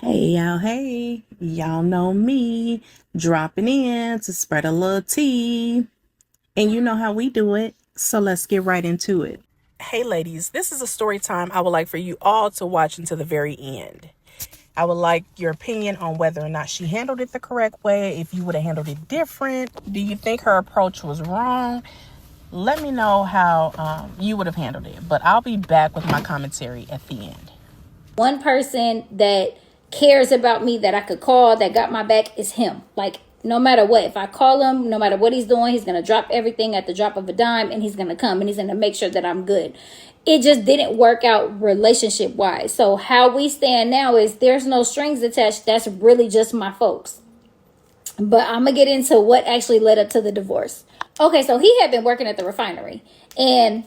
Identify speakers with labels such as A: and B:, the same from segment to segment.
A: Hey, y'all know me dropping in to spread a little tea. And you know how we do it, so let's get right into it. Hey, ladies, this is a story time I would like for you all to watch until the very end. I would like your opinion on whether or not she handled it the correct way, if you would have handled it different. Do you think her approach was wrong? Let me know how you would have handled it, but I'll be back with my commentary at the end.
B: One person that cares about me that I could call that got my back is him. Like, no matter what, if I call him, no matter what he's doing, he's going to drop everything at the drop of a dime, and he's going to come and he's going to make sure that I'm good. It just didn't work out relationship wise. So how we stand now is there's no strings attached. That's really just my folks. But I'm going to get into what actually led up to the divorce. Okay, so he had been working at the refinery, and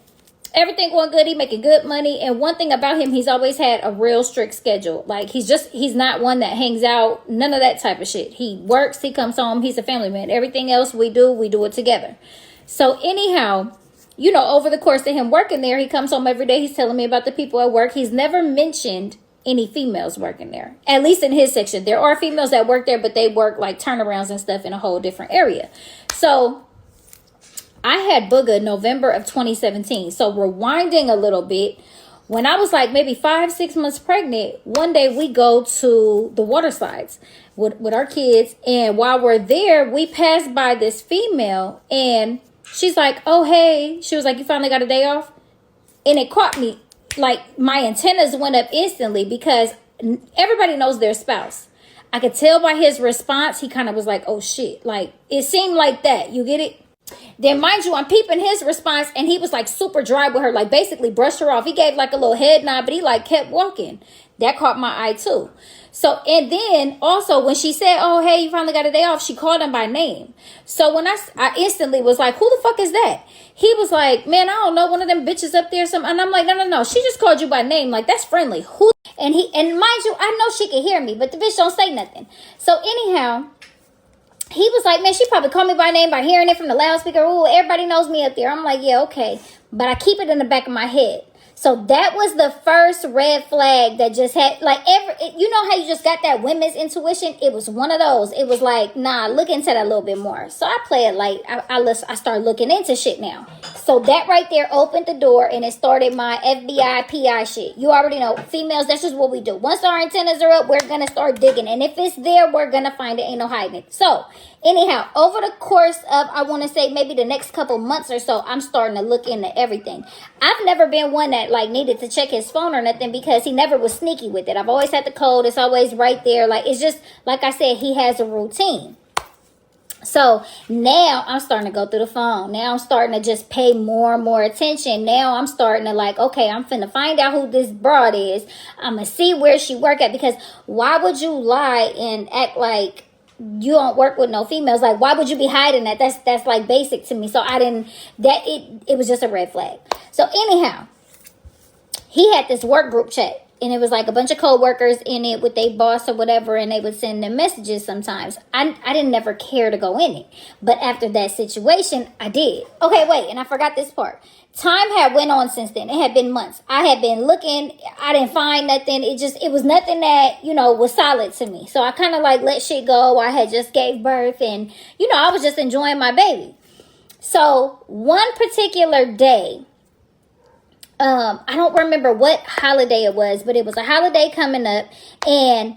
B: everything going good. He making good money. And one thing about him, he's always had a real strict schedule. Like, he's not one that hangs out, none of that type of shit. He works, he comes home, he's a family man. Everything else we do it together. So anyhow, over the course of him working there, he comes home every day. He's telling me about the people at work. He's never mentioned any females working there, at least in his section. There are females that work there, but they work like turnarounds and stuff in a whole different area. So I had Booga November of 2017. So rewinding a little bit, when I was like maybe 5-6 months pregnant, one day we go to the water slides with our kids. And while we're there, we pass by this female, and she's like, oh, hey. She was like, you finally got a day off? And it caught me. Like, my antennas went up instantly because everybody knows their spouse. I could tell by his response, he kind of was like, oh, shit. Like, it seemed like that. You get it? Then, mind you, I'm peeping his response, and he was like super dry with her, like basically brushed her off. He gave like a little head nod, but he like kept walking. That caught my eye too. So, and then also when she said, oh, hey, you finally got a day off, she called him by name. So when I instantly was like, who the fuck is that? He was like, man, I don't know, one of them bitches up there. And I'm like, no, she just called you by name. Like, that's friendly. Who? And mind you, I know she can hear me, but the bitch don't say nothing. So anyhow, he was like, man, she probably called me by name by hearing it from the loudspeaker. Ooh, everybody knows me up there. I'm like, yeah, okay. But I keep it in the back of my head. So that was the first red flag that just had, like, you know how you just got that women's intuition? It was one of those. It was like, nah, look into that a little bit more. So I play it like, I start looking into shit now. So that right there opened the door, and it started my FBI, PI shit. You already know, females, that's just what we do. Once our antennas are up, we're going to start digging. And if it's there, we're going to find it. Ain't no hiding it. So anyhow, over the course of, I want to say maybe the next couple months or so, I'm starting to look into everything. I've never been one that like needed to check his phone or nothing because he never was sneaky with it. I've always had the code. It's always right there. Like, it's just, like I said, he has a routine. So now I'm starting to go through the phone. Now I'm starting to just pay more and more attention. Now I'm starting to like, okay, I'm finna find out who this broad is. I'm gonna see where she work at, because why would you lie and act like you don't work with no females? Like, why would you be hiding that? That's like basic to me. So it was just a red flag. So anyhow, he had this work group chat, and it was like a bunch of co-workers in it with their boss or whatever, and they would send them messages sometimes. I didn't never care to go in it, but after that situation, I did. Okay, wait, and I forgot this part. Time had went on since then. It had been months. I had been looking. I didn't find nothing. It was nothing that, was solid to me. So I kind of like let shit go. I had just gave birth, and, I was just enjoying my baby. So one particular day, I don't remember what holiday it was, but it was a holiday coming up, and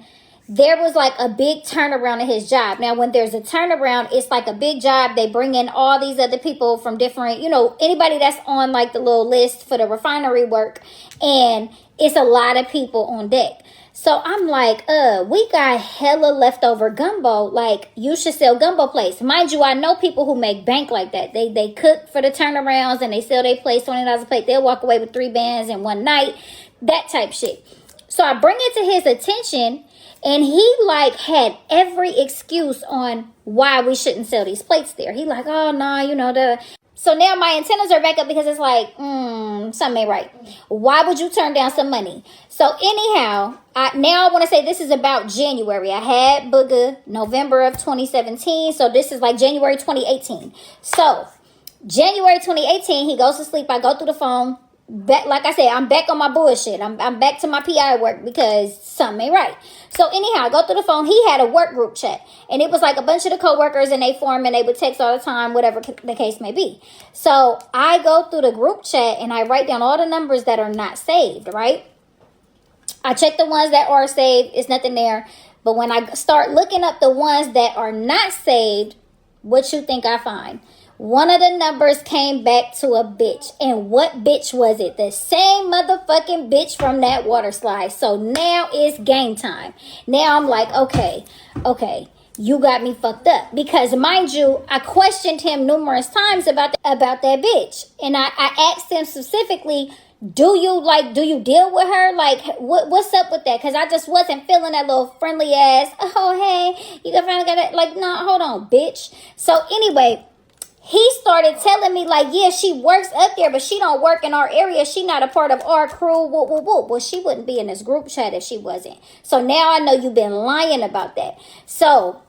B: there was like a big turnaround at his job. Now, when there's a turnaround, it's like a big job. They bring in all these other people from different, anybody that's on like the little list for the refinery work, and it's a lot of people on deck. So I'm like, we got hella leftover gumbo. Like, you should sell gumbo plates. Mind you, I know people who make bank like that. They cook for the turnarounds, and they sell their plates $20 a plate. They'll walk away with 3 bands in one night, that type shit. So I bring it to his attention, and he like had every excuse on why we shouldn't sell these plates there. He like, oh, no, So now my antennas are back up, because it's like, something ain't right. Why would you turn down some money? So anyhow, now I want to say this is about January. I had Booga November of 2017. So this is like January 2018. So January 2018, he goes to sleep. I go through the phone. back, like I said, I'm back on my bullshit. I'm back to my PI work because something ain't right. So anyhow, I go through the phone. He had a work group chat, and it was like a bunch of the coworkers, and they form and they would text all the time, whatever the case may be. So I go through the group chat and I write down all the numbers that are not saved, right? I check the ones that are saved. It's nothing there. But when I start looking up the ones that are not saved, what you think I find? One of the numbers came back to a bitch. And what bitch was it? The same motherfucking bitch from that water slide. So now it's game time. Now I'm like, okay, you got me fucked up. Because mind you, I questioned him numerous times about that bitch. And I asked him specifically, do you deal with her? Like, what's up with that? Because I just wasn't feeling that little friendly ass, oh, hey, you finally got it. Like, no, hold on, bitch. So anyway, he started telling me, like, yeah, she works up there, but she don't work in our area. She not a part of our crew. Whoop, whoop, whoop. Well, she wouldn't be in this group chat if she wasn't. So now I know you've been lying about that. So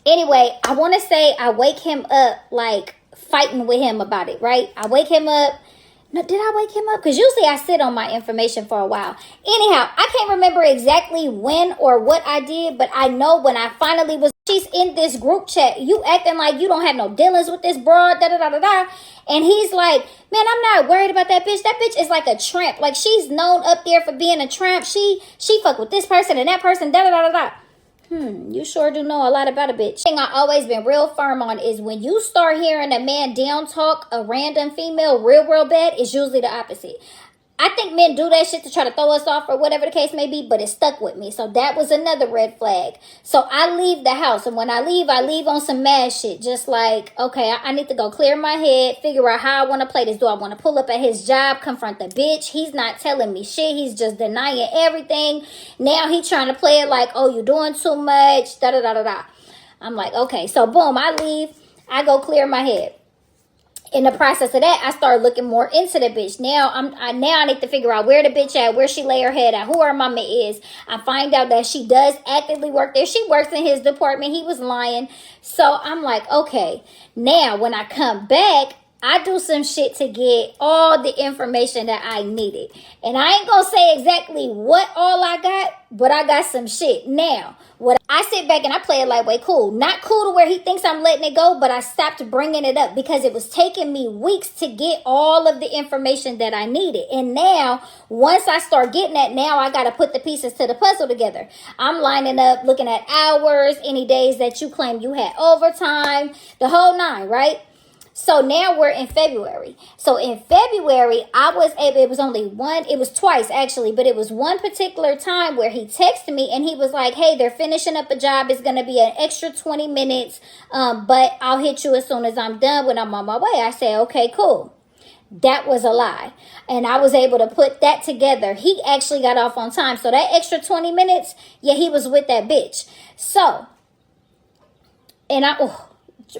B: anyway, I want to say I wake him up, like, fighting with him about it, right? I wake him up. No, did I wake him up? Because usually I sit on my information for a while. Anyhow, I can't remember exactly when or what I did, but I know when I finally was, she's in this group chat, you acting like you don't have no dealings with this broad, da-da-da-da-da. And he's like, man, I'm not worried about that bitch. That bitch is like a tramp. Like, she's known up there for being a tramp. She fuck with this person and that person, da-da-da-da-da. You sure do know a lot about a bitch. Thing I always been real firm on is when you start hearing a man down talk a random female real bad, it's usually the opposite. I think men do that shit to try to throw us off or whatever the case may be, but it stuck with me. So that was another red flag. So I leave the house, and when I leave on some mad shit. Just like, okay, I need to go clear my head, figure out how I want to play this. Do I want to pull up at his job, confront the bitch? He's not telling me shit. He's just denying everything. Now he trying to play it like, oh, you doing too much, da-da-da-da-da. I'm like, okay. So boom, I leave. I go clear my head. In the process of that, I started looking more into the bitch. Now I need to figure out where the bitch at, where she lay her head at, who her mama is. I find out that she does actively work there. She works in his department. He was lying. So I'm like, okay. Now when I come back, I do some shit to get all the information that I needed. And I ain't gonna say exactly what all I got, but I got some shit. Now, what I sit back and I play it like, wait, cool. Not cool to where he thinks I'm letting it go, but I stopped bringing it up because it was taking me weeks to get all of the information that I needed. And now, once I start getting that, now I got to put the pieces to the puzzle together. I'm lining up, looking at hours, any days that you claim you had overtime, the whole nine, right? So now we're in February. So in February, I was able, it was twice actually, but it was one particular time where he texted me and he was like, hey, they're finishing up a job. It's going to be an extra 20 minutes, but I'll hit you as soon as I'm done when I'm on my way. I said, okay, cool. That was a lie. And I was able to put that together. He actually got off on time. So that extra 20 minutes, yeah, he was with that bitch. So, and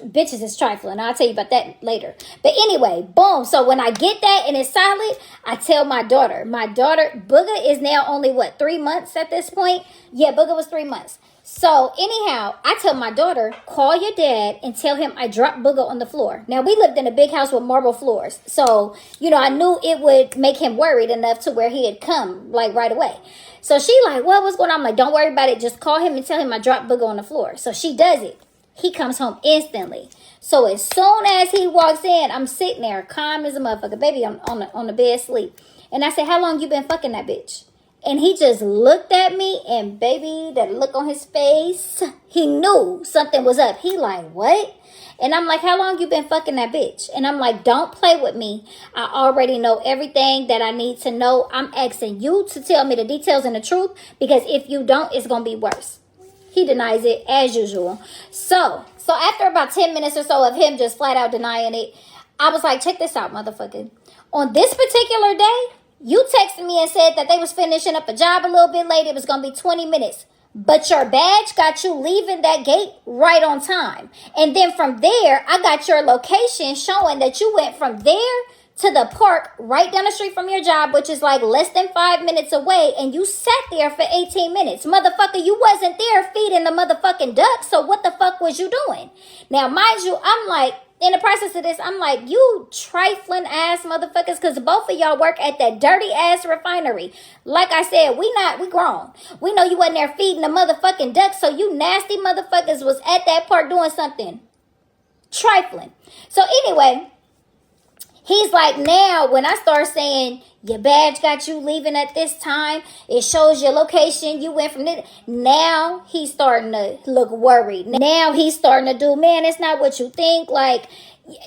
B: bitches is trifling. I'll tell you about that later. But anyway, boom. So when I get that and it's solid, I tell my daughter. My daughter, Booga is now only, 3 months at this point? Yeah, Booga was 3 months. So anyhow, I tell my daughter, call your dad and tell him I dropped Booga on the floor. Now, we lived in a big house with marble floors. So, I knew it would make him worried enough to where he had come, like, right away. So she like, what's going on? I'm like, don't worry about it. Just call him and tell him I dropped Booga on the floor. So she does it. He comes home instantly. So as soon as he walks in, I'm sitting there calm as a motherfucker, baby, on the bed asleep. And I said, how long you been fucking that bitch? And he just looked at me, and baby, that look on his face, he knew something was up. He like, what? And I'm like, how long you been fucking that bitch? And I'm like, don't play with me. I already know everything that I need to know. I'm asking you to tell me the details and the truth, because if you don't, it's going to be worse. He denies it as usual. So after about 10 minutes or so of him just flat out denying it, I was like, check this out, motherfucker. On this particular day, you texted me and said that they was finishing up a job a little bit late. It was going to be 20 minutes. But your badge got you leaving that gate right on time. And then from there, I got your location showing that you went from there to the park right down the street from your job, which is like less than 5 minutes away, and you sat there for 18 minutes. Motherfucker, you wasn't there feeding the motherfucking duck, so what the fuck was you doing? Now, mind you, I'm like, in the process of this, I'm like, you trifling ass motherfuckers, because both of y'all work at that dirty ass refinery. Like I said, we grown. We know you wasn't there feeding the motherfucking ducks, so you nasty motherfuckers was at that park doing something. Trifling. So anyway, he's like, now when I start saying your badge got you leaving at this time, it shows your location, you went from this. Now he's starting to look worried. Now he's starting to do, man, it's not what you think. Like,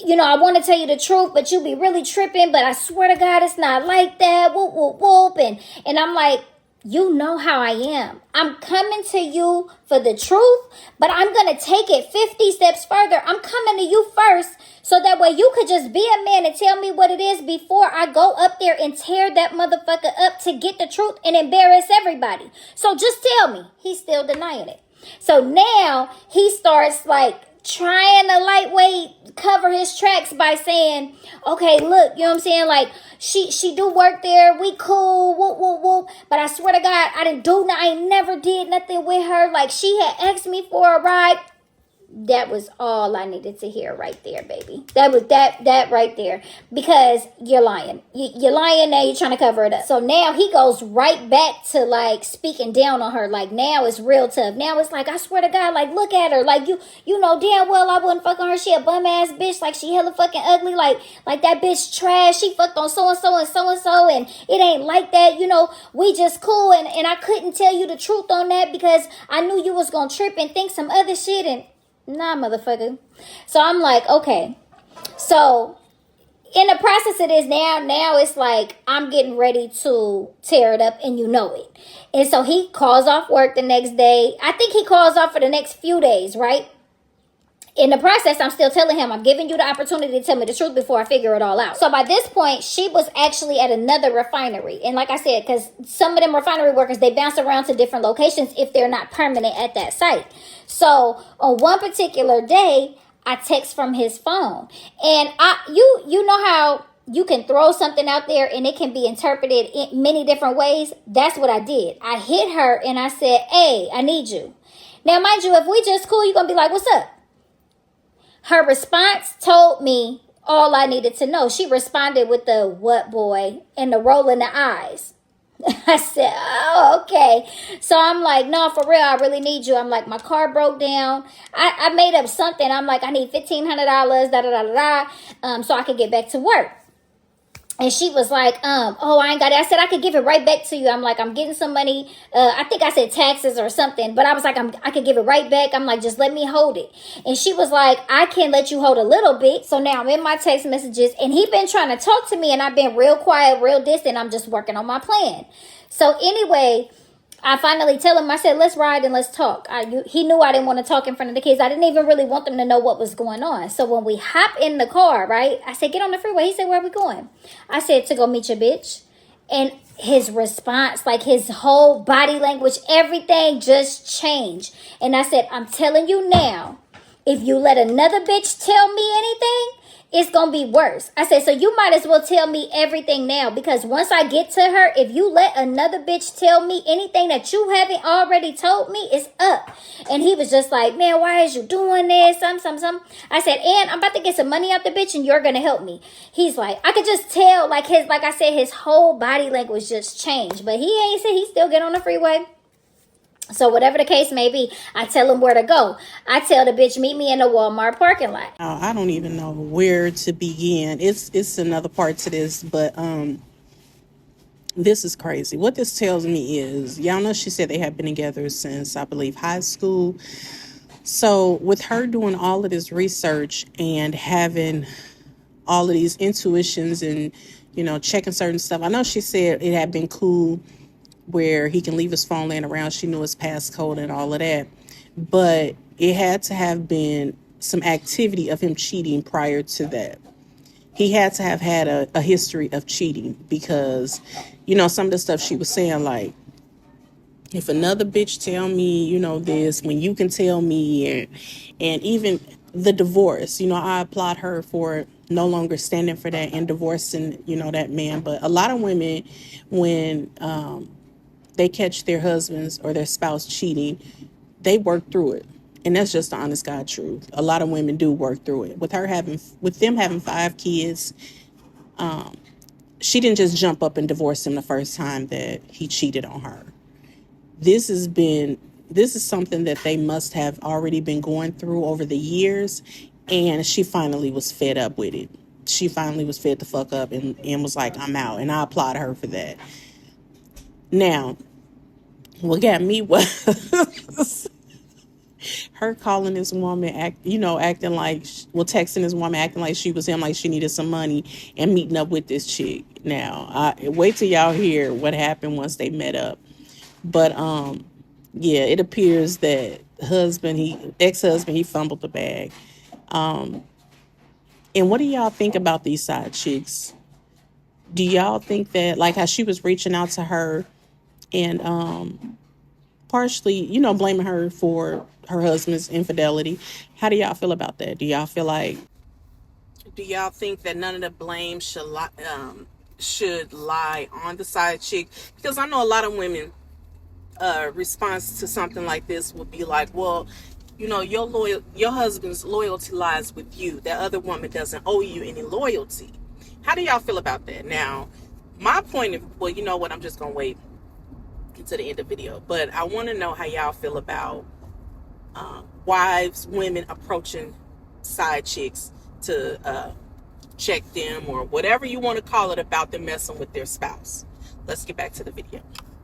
B: you know, I want to tell you the truth, but you be really tripping. But I swear to God, it's not like that. Whoop, whoop, whoop. And I'm like, you know how I am. I'm coming to you for the truth, but I'm going to take it 50 steps further. I'm coming to you first, so that way you could just be a man and tell me what it is before I go up there and tear that motherfucker up to get the truth and embarrass everybody. So just tell me. He's still denying it. So now he starts like trying to lightweight cover his tracks by saying, okay, look, you know what I'm saying? Like, she do work there. We cool. Whoop, whoop, whoop. But I swear to God, I ain't never did nothing with her. Like, she had asked me for a ride. That was all I needed to hear right there, baby. That was that right there. Because you're lying. You're lying now. You're trying to cover it up. So now he goes right back to like speaking down on her. Like, now it's real tough. Now it's like, I swear to God, like, look at her. Like, you know damn well I wouldn't fuck on her. She a bum ass bitch. Like, she hella fucking ugly. Like that bitch trash. She fucked on so and so and so and so. And it ain't like that. You know, we just cool. And I couldn't tell you the truth on that because I knew you was gonna trip and think some other shit. And nah, motherfucker. So I'm like, okay. So in the process of this now it's like I'm getting ready to tear it up, and you know it. And so he calls off work the next day. I think he calls off for the next few days, right? In the process, I'm still telling him, I'm giving you the opportunity to tell me the truth before I figure it all out. So by this point, she was actually at another refinery. And like I said, because some of them refinery workers, they bounce around to different locations if they're not permanent at that site. So on one particular day, I text from his phone. And you know how you can throw something out there and it can be interpreted in many different ways? That's what I did. I hit her and I said, hey, I need you. Now, mind you, if we just cool, you're going to be like, what's up? Her response told me all I needed to know. She responded with the what boy and the roll in the eyes. I said, oh, okay. So I'm like, no, for real, I really need you. I'm like, my car broke down. I made up something. I'm like, I need $1,500, so I could get back to work. And she was like, oh, I ain't got it. I said, I could give it right back to you. I'm like, I'm getting some money. I think I said taxes or something. But I was like, I could give it right back. I'm like, just let me hold it. And she was like, I can let you hold a little bit. So now I'm in my text messages. And he been trying to talk to me. And I've been real quiet, real distant. I'm just working on my plan. So anyway, I finally tell him, I said, let's ride and let's talk. He knew I didn't want to talk in front of the kids. I didn't even really want them to know what was going on. So when we hop in the car, right, I said, get on the freeway. He said, where are we going? I said, to go meet your bitch. And his response, like his whole body language, everything just changed. And I said, I'm telling you now, if you let another bitch tell me anything, it's going to be worse. I said, so you might as well tell me everything now, because once I get to her, if you let another bitch tell me anything that you haven't already told me, it's up. And he was just like, man, why is you doing this? I said, and I'm about to get some money out the bitch and you're going to help me. He's like, I could just tell, like I said, his whole body language just changed. But he ain't said he still get on the freeway. So whatever the case may be, I tell him where to go. I tell the bitch, meet me in the Walmart parking lot.
A: I don't even know where to begin. It's another part to this, but this is crazy. What this tells me is, y'all know she said they have been together since, I believe, high school. So with her doing all of this research and having all of these intuitions and, you know, checking certain stuff, I know she said it had been cool where he can leave his phone laying around. She knew his passcode and all of that. But it had to have been some activity of him cheating prior to that. He had to have had a history of cheating because, you know, some of the stuff she was saying, like, if another bitch tell me, you know, this, when you can tell me, and even the divorce, you know, I applaud her for no longer standing for that and divorcing, you know, that man. But a lot of women, when they catch their husbands or their spouse cheating, they work through it. And that's just the honest God truth. A lot of women do work through it. With them having 5 kids, she didn't just jump up and divorce him the first time that he cheated on her. This is something that they must have already been going through over the years, and she finally was fed up with it. She finally was fed the fuck up and was like, I'm out. And I applaud her for that. Now, what got me was her calling this woman, acting like, texting this woman, acting like she was him, like she needed some money, and meeting up with this chick. Now, wait till y'all hear what happened once they met up. But yeah, it appears that ex-husband, he fumbled the bag. And what do y'all think about these side chicks? Do y'all think that, like how she was reaching out to her and partially, blaming her for her husband's infidelity? How do y'all feel about that? Do y'all think that none of the blame should lie on the side chick? Because I know a lot of women response to something like this would be like, well, your husband's loyalty lies with you. That other woman doesn't owe you any loyalty. How do y'all feel about that? Now, my point of, well, you know what, I'm just gonna wait until the end of the video, but I want to know how y'all feel about women approaching side chicks to check them or whatever you want to call it about them messing with their spouse. Let's get back to the video.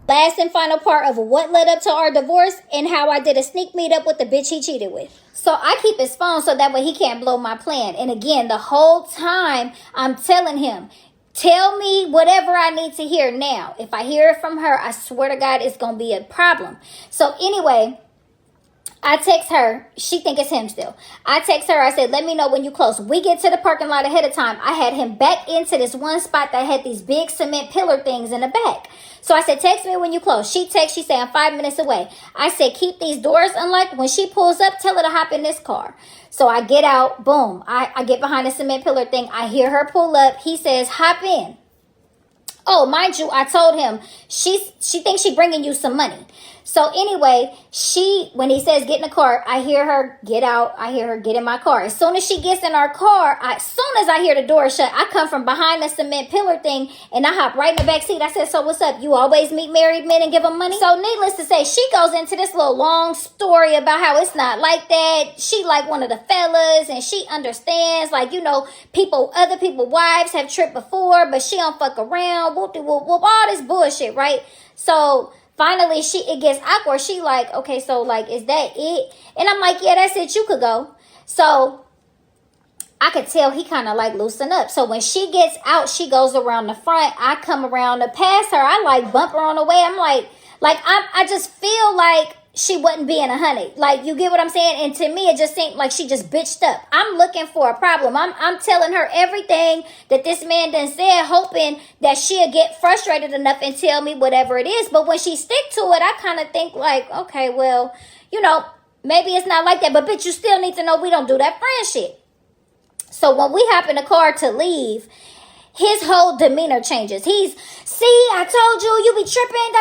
B: Last and final part of what led up to our divorce and how I did a sneak meet up with the bitch he cheated with. So I keep his phone so that way he can't blow my plan. And again, the whole time I'm telling him, tell me whatever I need to hear now. If I hear it from her, I swear to God, it's going to be a problem. So anyway, I text her. She think it's him still. I text her. I said, let me know when you close. We get to the parking lot ahead of time. I had him back into this one spot that had these big cement pillar things in the back. So I said, text me when you close. She texts. She said, I'm 5 minutes away. I said, keep these doors unlocked. When she pulls up, tell her to hop in this car. So I get out. Boom. I get behind the cement pillar thing. I hear her pull up. He says, hop in. Oh, mind you, I told him she thinks she bringing you some money. So anyway, when he says get in the car, I hear her get out. I hear her get in my car. As soon as she gets in our car, as soon as I hear the door shut, I come from behind the cement pillar thing and I hop right in the back seat. I said, so what's up? You always meet married men and give them money? So needless to say, she goes into this little long story about how it's not like that. She like one of the fellas and she understands, like, other people wives have tripped before, but she don't fuck around. Whoop de whoop whoop, all this bullshit, right? So finally, it gets awkward. She like, okay, so like, is that it? And I'm like, yeah, that's it. You could go. So I could tell he kind of like loosened up. So when she gets out, she goes around the front. I come around to pass her. I like bump her on the way. I'm like I just feel like she wasn't being a honey. Like, you get what I'm saying? And to me, it just seemed like she just bitched up. I'm looking for a problem. I'm telling her everything that this man done said, hoping that she'll get frustrated enough and tell me whatever it is. But when she stick to it, I kind of think like, okay, well, maybe it's not like that. But bitch, you still need to know we don't do that friend shit. So when we hop in the car to leave, his whole demeanor changes. I told you be tripping,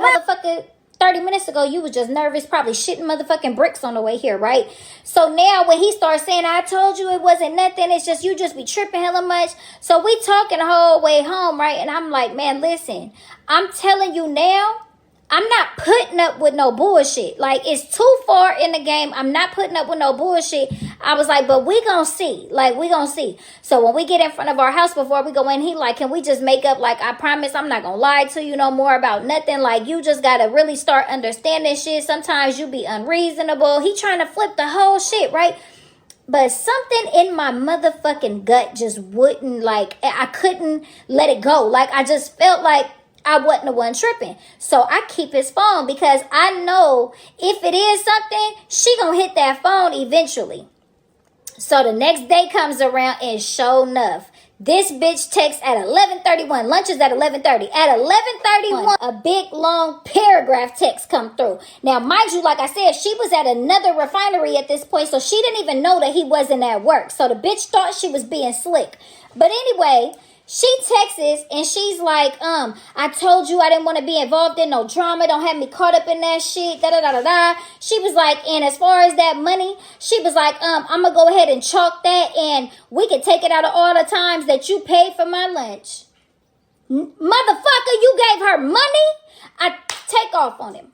B: motherfucker. 30 minutes ago, you was just nervous, probably shitting motherfucking bricks on the way here, right? So now when he starts saying, I told you it wasn't nothing, it's just you just be tripping hella much. So we talking the whole way home, right? And I'm like, man, listen, I'm telling you now, I'm not putting up with no bullshit. Like, it's too far in the game. I'm not putting up with no bullshit. I was like, but we gonna see. Like, we gonna see. So when we get in front of our house before we go in, he like, can we just make up? Like, I promise I'm not gonna lie to you no more about nothing. Like, you just gotta really start understanding shit. Sometimes you be unreasonable. He trying to flip the whole shit, right? But something in my motherfucking gut just wouldn't, like, I couldn't let it go. Like, I just felt like I wasn't the one tripping. So I keep his phone because I know if it is something, she gonna hit that phone eventually. So the next day comes around and sure enough, this bitch texts at 11:31. Lunch is at 11:30. At 11:31, a big long paragraph text come through. Now, mind you, like I said, she was at another refinery at this point, so she didn't even know that he wasn't at work. So the bitch thought she was being slick. But anyway, She texts and she's like, I told you I didn't want to be involved in no drama. Don't have me caught up in that shit. Da da da da da. She was like, and as far as that money, she was like, I'm gonna go ahead and chalk that, and we can take it out of all the times that you paid for my lunch. Motherfucker, you gave her money? I take off on him.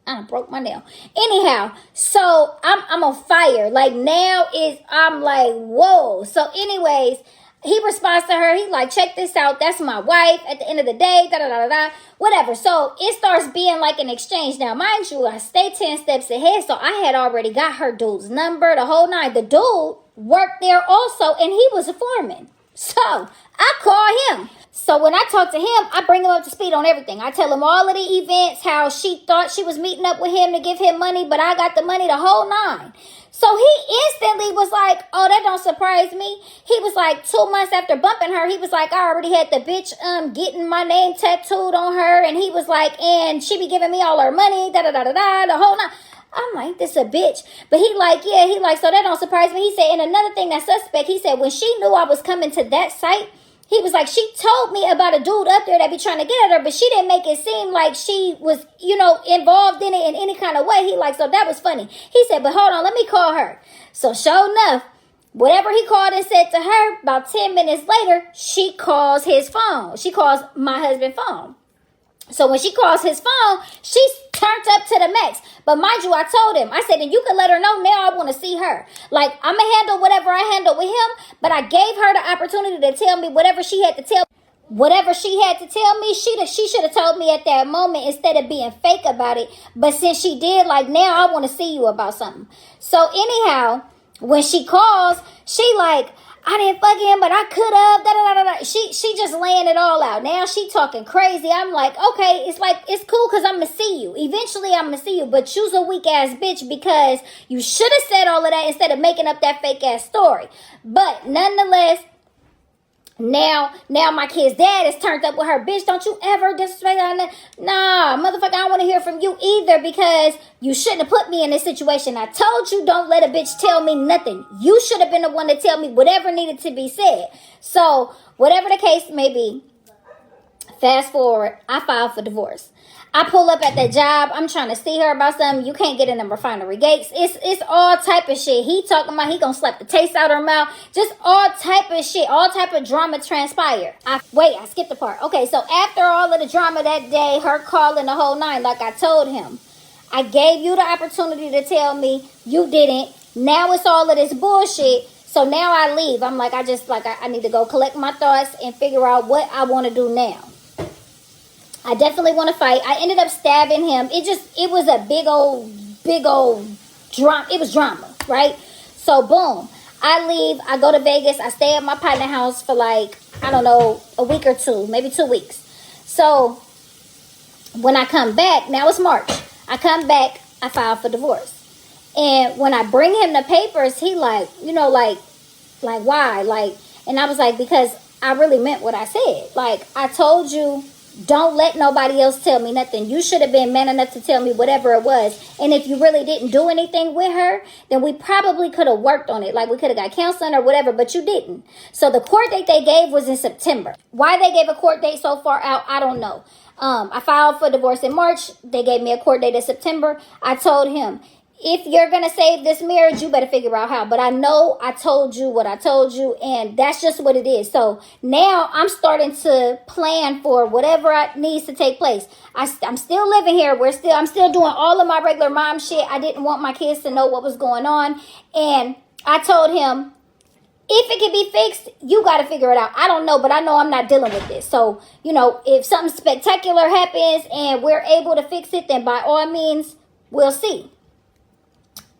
B: I done broke my nail. Anyhow, so I'm on fire. Like now I'm like, whoa. So anyways, he responds to her. He like, check this out. That's my wife. At the end of the day, da da da da, whatever. So it starts being like an exchange. Now, mind you, I stay 10 steps ahead. So I had already got her dude's number, the whole nine. The dude worked there also, and he was a foreman. So I call him. So when I talk to him, I bring him up to speed on everything. I tell him all of the events, how she thought she was meeting up with him to give him money, but I got the money, the whole nine. So he instantly was like, oh, that don't surprise me. He was like, 2 months after bumping her, he was like, I already had the bitch getting my name tattooed on her. And he was like, and she be giving me all her money, da da da da da, the whole nine. I'm like, this a bitch. But he like, yeah, he like, so that don't surprise me. He said, and another thing that's suspect, he said, when she knew I was coming to that site, he was like, she told me about a dude up there that be trying to get at her, but she didn't make it seem like she was, involved in it in any kind of way. He like, so that was funny. He said, but hold on, let me call her. So sure enough, whatever he called and said to her, about 10 minutes later, she calls his phone. She calls my husband's phone. So when she calls his phone, she's turned up to the max. But mind you, I told him, I said, and you can let her know now I want to see her. Like, I'm going to handle whatever I handle with him. But I gave her the opportunity to tell me whatever she had to tell me. Whatever she had to tell me, she should have told me at that moment instead of being fake about it. But since she did, like, now I want to see you about something. So anyhow, when she calls, she like, I didn't fuck him, but I could have. Da, da, da, da. She just laying it all out. Now she talking crazy. I'm like, okay, it's cool because I'm going to see you. Eventually I'm going to see you. But you's a weak ass bitch because you should have said all of that instead of making up that fake ass story. But nonetheless, now my kid's dad is turned up with her. Bitch, don't you ever disrespect her. Nah, motherfucker, I don't want to hear from you either because you shouldn't have put me in this situation. I told you don't let a bitch tell me nothing. You should have been the one to tell me whatever needed to be said. So, whatever the case may be, fast forward, I filed for divorce. I pull up at that job. I'm trying to see her about something. You can't get in them refinery gates. It's all type of shit. He talking about he gonna slap the taste out her mouth. Just all type of shit. All type of drama transpire. I skipped the part. Okay, so after all of the drama that day, her calling the whole nine, like I told him, I gave you the opportunity to tell me. You didn't. Now it's all of this bullshit. So now I leave. I'm like, I need to go collect my thoughts and figure out what I want to do now. I definitely want to fight. I ended up stabbing him. It was a big old drama. It was drama, right? So boom, I leave. I go to Vegas. I stay at my partner house for like, I don't know, a week or two, maybe 2 weeks. So when I come back, now it's March. I come back, I file for divorce. And when I bring him the papers, he like, why? Like, and I was like, because I really meant what I said. Like, I told you, don't let nobody else tell me nothing. You should have been man enough to tell me whatever it was. And if you really didn't do anything with her, then we probably could have worked on it. Like we could have got counseling or whatever, but you didn't. So the court date they gave was in September. Why they gave a court date so far out, I don't know. I filed for divorce in March. They gave me a court date in September. I told him, if you're going to save this marriage, you better figure out how. But I know I told you what I told you, and that's just what it is. So now I'm starting to plan for whatever needs to take place. I'm still living here. I'm still doing all of my regular mom shit. I didn't want my kids to know what was going on. And I told him, if it can be fixed, you got to figure it out. I don't know, but I know I'm not dealing with this. So, if something spectacular happens and we're able to fix it, then by all means, we'll see.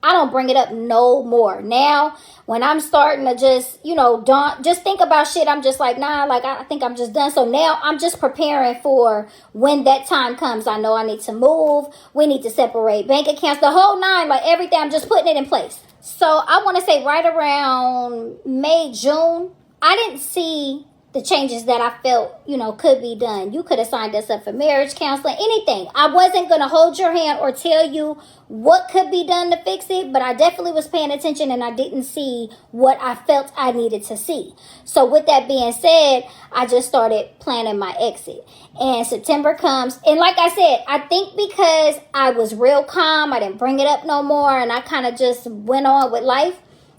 B: I don't bring it up no more. Now, when I'm starting to just, don't just think about shit, I'm just like, nah, like, I think I'm just done. So now I'm just preparing for when that time comes. I know I need to move. We need to separate bank accounts, the whole nine, like everything. I'm just putting it in place. So I want to say right around May, June, I didn't see the changes that I felt, could be done. You could have signed us up for marriage counseling, anything. I wasn't going to hold your hand or tell you what could be done to fix it, but I definitely was paying attention and I didn't see what I felt I needed to see. So with that being said, I just started planning my exit. And September comes, and like I said, I think because I was real calm, I didn't bring it up no more, and I kind of just went on with life.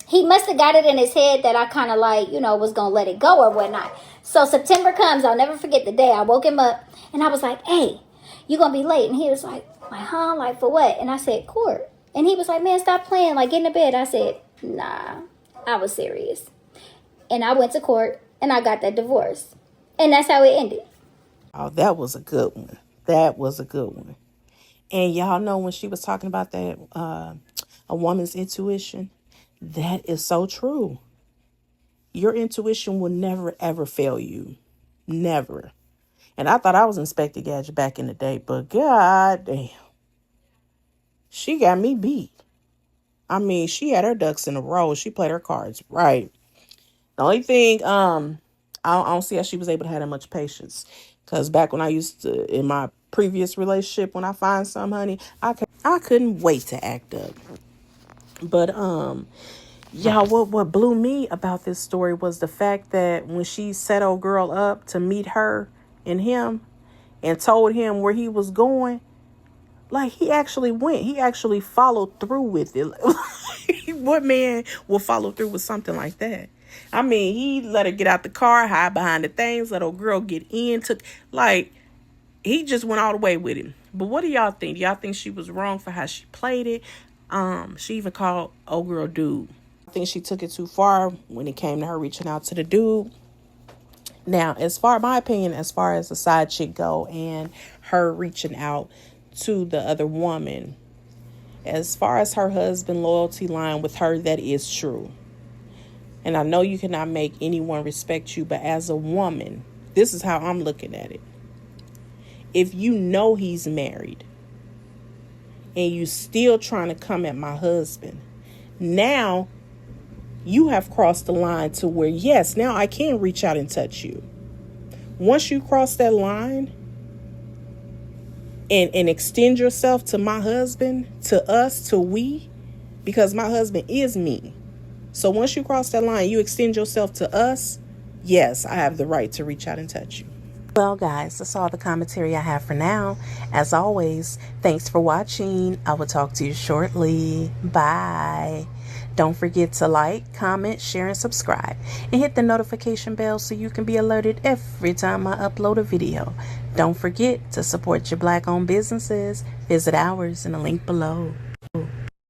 B: He must have got it in his head that I kind of was going to let it go or whatnot. So September comes. I'll never forget the day I woke him up and I was like, hey, you going to be late? And he was like, huh? Like, for what? And I said, court. And he was like, man, stop playing. Like, get in the bed. I said, nah, I was serious. And I went to court and I got that divorce. And that's how it ended.
A: Oh, that was a good one. That was a good one. And y'all know when she was talking about that, a woman's intuition, that is so true. Your intuition will never, ever fail you. Never. And I thought I was Inspector Gadget back in the day, but god damn. She got me beat. I mean, she had her ducks in a row. She played her cards right. The only thing, I don't see how she was able to have that much patience. Because back when I used to, in my previous relationship, when I find some, honey, I couldn't wait to act up. But, y'all, what blew me about this story was the fact that when she set old girl up to meet her and him and told him where he was going, like, he actually went. He actually followed through with it. What man will follow through with something like that? I mean, he let her get out the car, hide behind the things, let old girl get in. He just went all the way with him. But what do y'all think? Do y'all think she was wrong for how she played it? She even called old girl dude. I think she took it too far when it came to her reaching out to the dude. Now, my opinion, as far as the side chick go and her reaching out to the other woman, as far as her husband loyalty line with her, that is true. And I know you cannot make anyone respect you, but as a woman, this is how I'm looking at it. If you know he's married and you still trying to come at my husband, now you have crossed the line to where, yes, now I can reach out and touch you. Once you cross that line and extend yourself to my husband, to us, to we, because my husband is me. So once you cross that line, you extend yourself to us, yes, I have the right to reach out and touch you. Well, guys, that's all the commentary I have for now. As always, thanks for watching. I will talk to you shortly. Bye. Don't forget to like, comment, share, and subscribe. And hit the notification bell so you can be alerted every time I upload a video. Don't forget to support your Black-owned businesses. Visit ours in the link below.